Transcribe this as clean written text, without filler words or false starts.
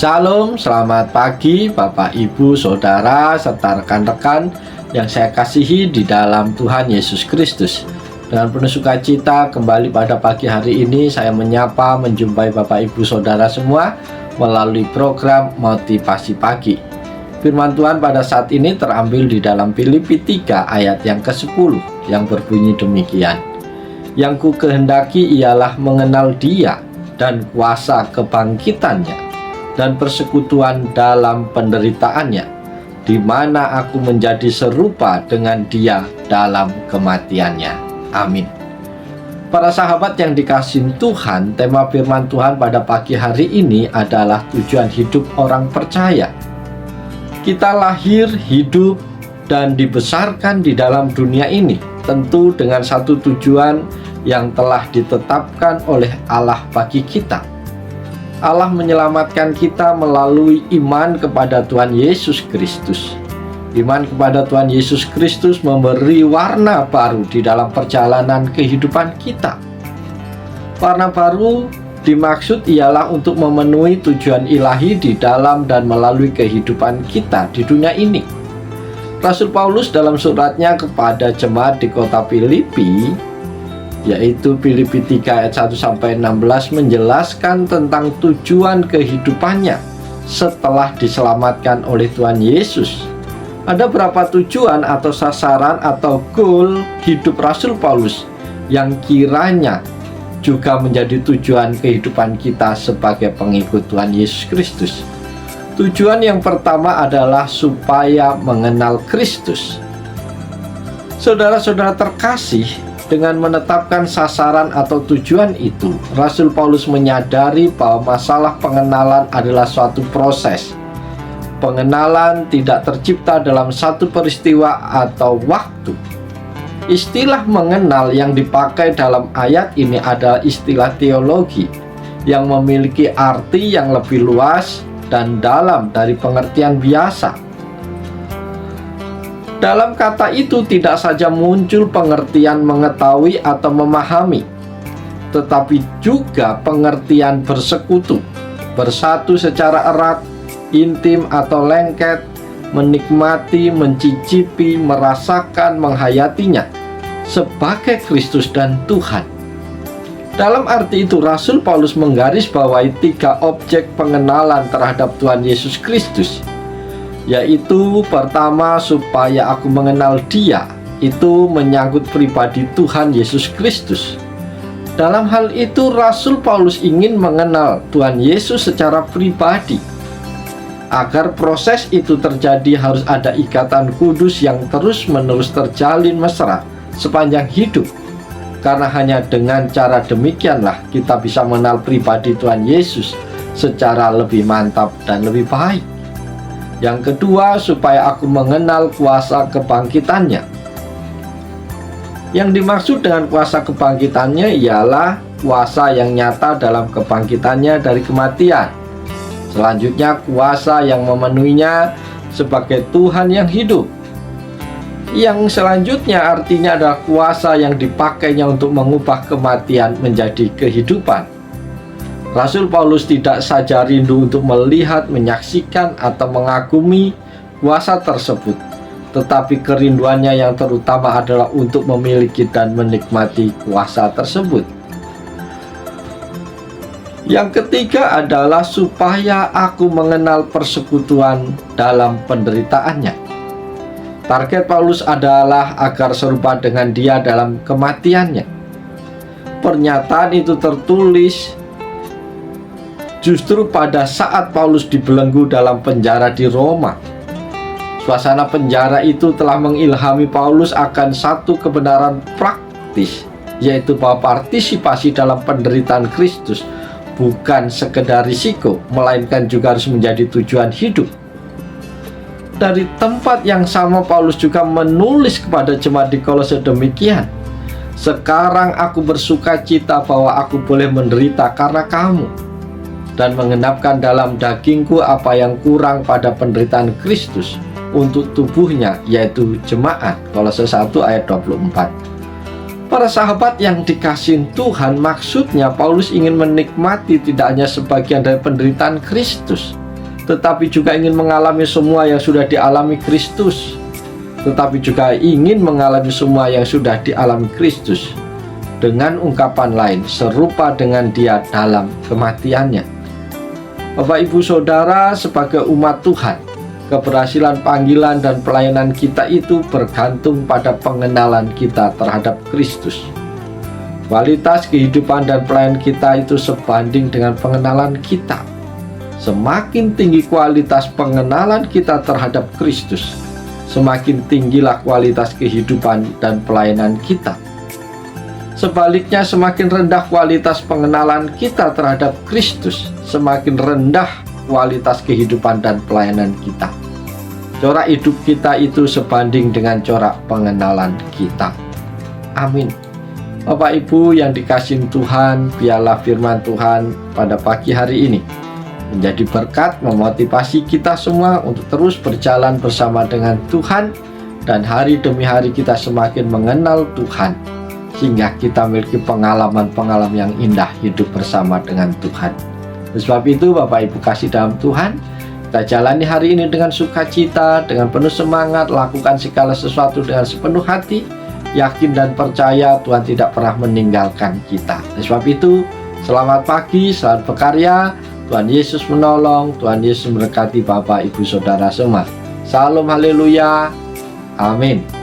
Shalom, selamat pagi Bapak, Ibu, Saudara, serta rekan-rekan yang saya kasihi di dalam Tuhan Yesus Kristus. Dengan penuh sukacita kembali pada pagi hari ini saya menyapa menjumpai Bapak, Ibu, Saudara semua melalui program Motivasi Pagi. Firman Tuhan pada saat ini terambil di dalam Filipi 3 ayat yang ke-10 yang berbunyi demikian. Yang ku kehendaki ialah mengenal Dia dan kuasa kebangkitannya dan persekutuan dalam penderitaannya, di mana aku menjadi serupa dengan Dia dalam kematiannya. Amin. Para sahabat yang dikasihi Tuhan, tema firman Tuhan pada pagi hari ini adalah tujuan hidup orang percaya. Kita lahir, hidup, dan dibesarkan di dalam dunia ini, tentu dengan satu tujuan yang telah ditetapkan oleh Allah bagi kita. Allah menyelamatkan kita melalui iman kepada Tuhan Yesus Kristus. Iman kepada Tuhan Yesus Kristus memberi warna baru di dalam perjalanan kehidupan kita. Warna baru dimaksud ialah untuk memenuhi tujuan ilahi di dalam dan melalui kehidupan kita di dunia ini. Rasul Paulus dalam suratnya kepada jemaat di kota Filipi, yaitu Filipi 3 ayat 1-16 menjelaskan tentang tujuan kehidupannya setelah diselamatkan oleh Tuhan Yesus. Ada berapa tujuan atau sasaran atau goal hidup Rasul Paulus yang kiranya juga menjadi tujuan kehidupan kita sebagai pengikut Tuhan Yesus Kristus. Tujuan yang pertama adalah supaya mengenal Kristus. Saudara-saudara terkasih, dengan menetapkan sasaran atau tujuan itu, Rasul Paulus menyadari bahwa masalah pengenalan adalah suatu proses. Pengenalan tidak tercipta dalam satu peristiwa atau waktu. Istilah mengenal yang dipakai dalam ayat ini adalah istilah teologi yang memiliki arti yang lebih luas dan dalam dari pengertian biasa. Dalam kata itu tidak saja muncul pengertian mengetahui atau memahami, tetapi juga pengertian bersekutu, bersatu secara erat, intim atau lengket, menikmati, mencicipi, merasakan, menghayatinya sebagai Kristus dan Tuhan. Dalam arti itu, Rasul Paulus menggarisbawahi 3 objek pengenalan terhadap Tuhan Yesus Kristus, yaitu pertama, supaya aku mengenal Dia. Itu menyangkut pribadi Tuhan Yesus Kristus. Dalam hal itu Rasul Paulus ingin mengenal Tuhan Yesus secara pribadi. Agar proses itu terjadi harus ada ikatan kudus yang terus-menerus terjalin mesra sepanjang hidup. Karena hanya dengan cara demikianlah kita bisa mengenal pribadi Tuhan Yesus secara lebih mantap dan lebih baik. Yang kedua, supaya aku mengenal kuasa kebangkitannya. Yang dimaksud dengan kuasa kebangkitannya ialah kuasa yang nyata dalam kebangkitannya dari kematian. Selanjutnya, kuasa yang memenuhinya sebagai Tuhan yang hidup. Yang selanjutnya artinya adalah kuasa yang dipakainya untuk mengubah kematian menjadi kehidupan. Rasul Paulus tidak saja rindu untuk melihat, menyaksikan, atau mengagumi kuasa tersebut, tetapi kerinduannya yang terutama adalah untuk memiliki dan menikmati kuasa tersebut. Yang ketiga adalah supaya aku mengenal persekutuan dalam penderitaannya. Target Paulus adalah agar serupa dengan Dia dalam kematiannya. Pernyataan itu tertulis justru pada saat Paulus dibelenggu dalam penjara di Roma. Suasana penjara itu telah mengilhami Paulus akan satu kebenaran praktis, yaitu bahwa partisipasi dalam penderitaan Kristus bukan sekedar risiko, melainkan juga harus menjadi tujuan hidup. Dari tempat yang sama Paulus juga menulis kepada jemaat di Kolose demikian. Sekarang aku bersuka cita bahwa aku boleh menderita karena kamu, dan mengenapkan dalam dagingku apa yang kurang pada penderitaan Kristus untuk tubuhnya, yaitu jemaat. Kolose 1 ayat 24. Para sahabat yang dikasihi Tuhan, maksudnya Paulus ingin menikmati tidak hanya sebagian dari penderitaan Kristus, tetapi juga ingin mengalami semua yang sudah dialami Kristus, tetapi juga ingin mengalami semua yang sudah dialami Kristus. Dengan ungkapan lain, serupa dengan Dia dalam kematiannya. Bapak, Ibu, Saudara, sebagai umat Tuhan, keberhasilan panggilan dan pelayanan kita itu bergantung pada pengenalan kita terhadap Kristus. Kualitas kehidupan dan pelayanan kita itu sebanding dengan pengenalan kita. Semakin tinggi kualitas pengenalan kita terhadap Kristus, semakin tinggilah kualitas kehidupan dan pelayanan kita. Sebaliknya, semakin rendah kualitas pengenalan kita terhadap Kristus, semakin rendah kualitas kehidupan dan pelayanan kita. Corak hidup kita itu sebanding dengan corak pengenalan kita. Amin. Bapak Ibu yang dikasihi Tuhan, biarlah firman Tuhan pada pagi hari ini menjadi berkat, memotivasi kita semua untuk terus berjalan bersama dengan Tuhan, dan hari demi hari kita semakin mengenal Tuhan, sehingga kita memiliki pengalaman-pengalaman yang indah hidup bersama dengan Tuhan. Oleh sebab itu, Bapak Ibu kasih dalam Tuhan, kita jalani hari ini dengan sukacita, dengan penuh semangat, lakukan segala sesuatu dengan sepenuh hati, yakin dan percaya Tuhan tidak pernah meninggalkan kita. Oleh sebab itu, selamat pagi, selamat berkarya. Tuhan Yesus menolong, Tuhan Yesus memberkati Bapak, Ibu, Saudara semua. Salam, haleluya, amin.